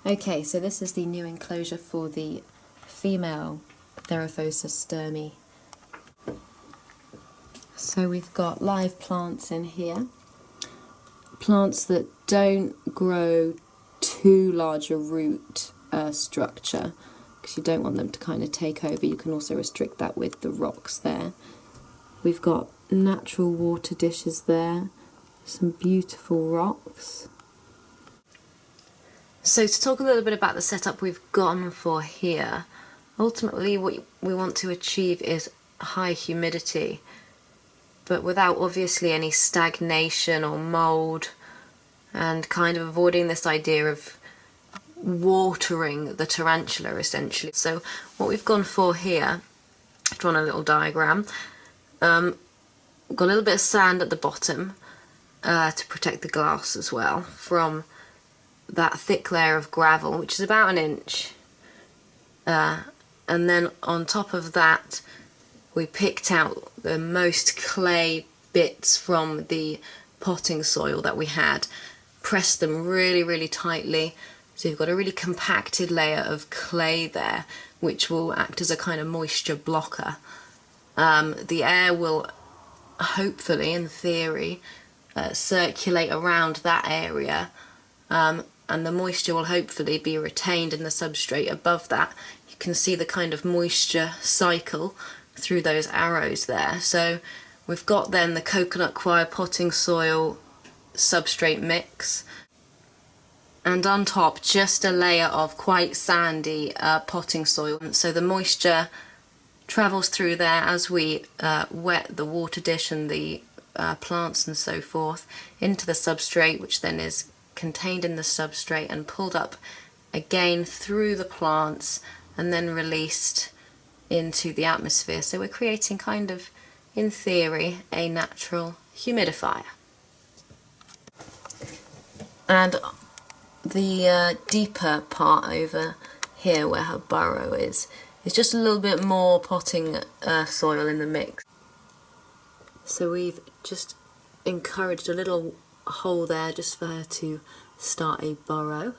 Okay, so this is the new enclosure for the female Theraphosa Stirmi. So we've got live plants in here, plants that don't grow too large a root structure, because you don't want them to kind of take over. You can also restrict that with the rocks there. We've got natural water dishes there, some beautiful rocks. So to talk a little bit about the setup we've gone for here, ultimately what we want to achieve is high humidity, but without obviously any stagnation or mould, and kind of avoiding this idea of watering the tarantula essentially. So what we've gone for here, I've drawn a little diagram, got a little bit of sand at the bottom to protect the glass as well from that thick layer of gravel, which is about an inch, and then on top of that we picked out the most clay bits from the potting soil that we had, pressed them really tightly, so you've got a really compacted layer of clay there which will act as a kind of moisture blocker. The air will hopefully, in theory, circulate around that area, and the moisture will hopefully be retained in the substrate above that. You can see the kind of moisture cycle through those arrows there. So we've got then the coconut coir potting soil substrate mix, and on top just a layer of quite sandy potting soil. So the moisture travels through there as we wet the water dish and the plants and so forth into the substrate, which then is contained in the substrate and pulled up again through the plants and then released into the atmosphere. So we're creating kind of, in theory, a natural humidifier. And the deeper part over here where her burrow is just a little bit more potting soil in the mix. So we've just encouraged a little hole there just for her to start a burrow.